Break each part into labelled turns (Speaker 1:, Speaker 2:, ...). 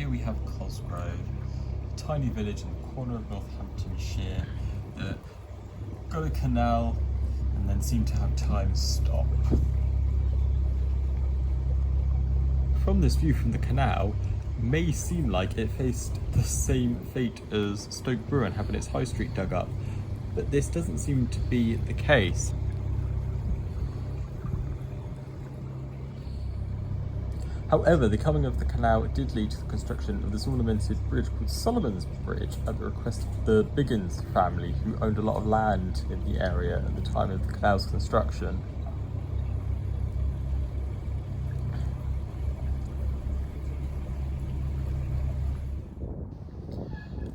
Speaker 1: here we have Cosgrove, a tiny village in the corner of Northamptonshire that got a canal and then seemed to have time stop. From this view from the canal, it may seem like it faced the same fate as Stoke Bruin having its high street dug up, but this doesn't seem to be the case. However, the coming of the canal did lead to the construction of this ornamented bridge called Solomon's Bridge at the request of the Biggins family, who owned a lot of land in the area at the time of the canal's construction.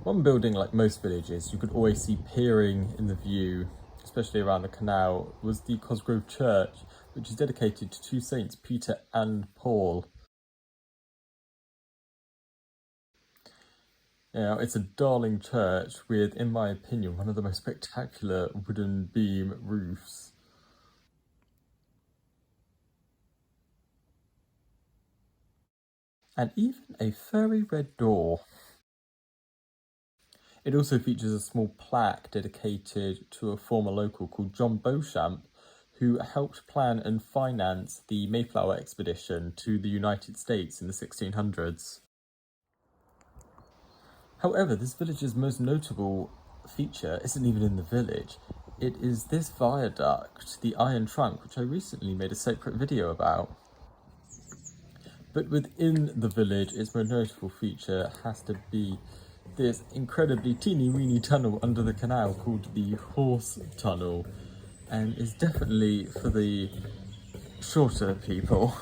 Speaker 1: One building, like most villages, you could always see peering in the view, especially around the canal, was the Cosgrove Church, which is dedicated to two saints, Peter and Paul. Now, it's a darling church with, in my opinion, one of the most spectacular wooden beam roofs. And even a furry red door. It also features a small plaque dedicated to a former local called John Beauchamp, who helped plan and finance the Mayflower expedition to the United States in the 1600s. However, this village's most notable feature isn't even in the village. It is this viaduct, the Iron Trunk, which I recently made a separate video about. But within the village, its most notable feature has to be this incredibly teeny-weeny tunnel under the canal called the Horse Tunnel, and is definitely for the shorter people.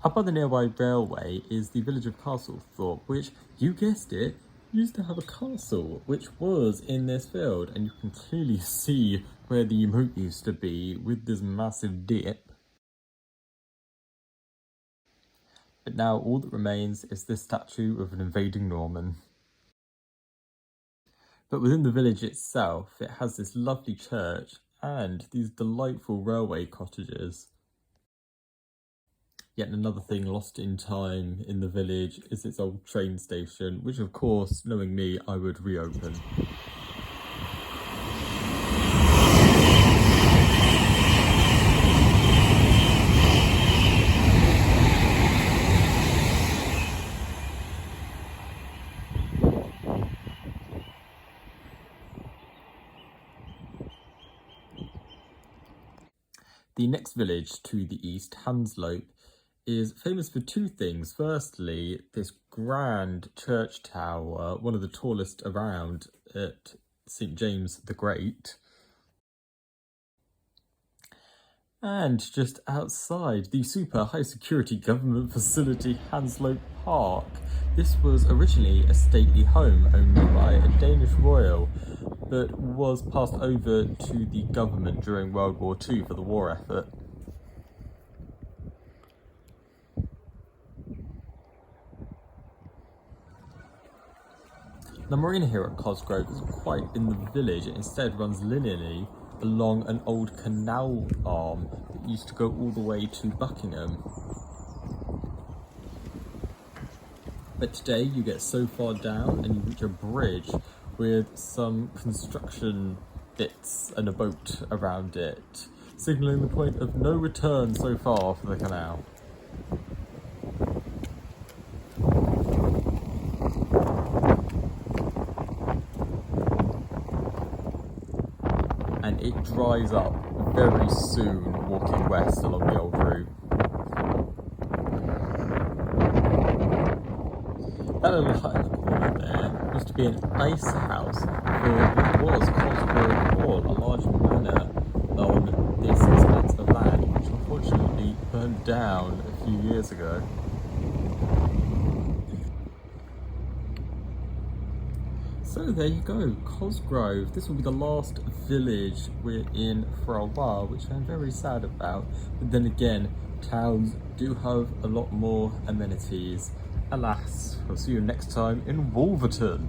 Speaker 1: Up on the nearby railway is the village of Castlethorpe, which, you guessed it, used to have a castle, which was in this field, and you can clearly see where the moat used to be with this massive dip. But now all that remains is this statue of an invading Norman. But within the village itself, it has this lovely church and these delightful railway cottages. Yet another thing lost in time in the village is its old train station, which of course, knowing me, I would reopen. The next village to the east, Hanslope, is famous for two things. Firstly, this grand church tower, one of the tallest around at St. James the Great. And just outside, the super high security government facility Hanslope Park. This was originally a stately home owned by a Danish royal, but was passed over to the government during World War II for the war effort. The marina here at Cosgrove isn't quite in the village, it instead runs linearly along an old canal arm that used to go all the way to Buckingham. But today you get so far down and you reach a bridge with some construction bits and a boat around it, signalling the point of no return so far for the canal. And it dries up very soon walking west along the old route. That little hut in the corner there used to be an ice house for what was Cosgrove Hall, a large manor on this expanse of land, which unfortunately burned down a few years ago. So there you go, Cosgrove. This will be the last village we're in for a while, which I'm very sad about. But then again, towns do have a lot more amenities alas, we'll see you next time in Wolverton.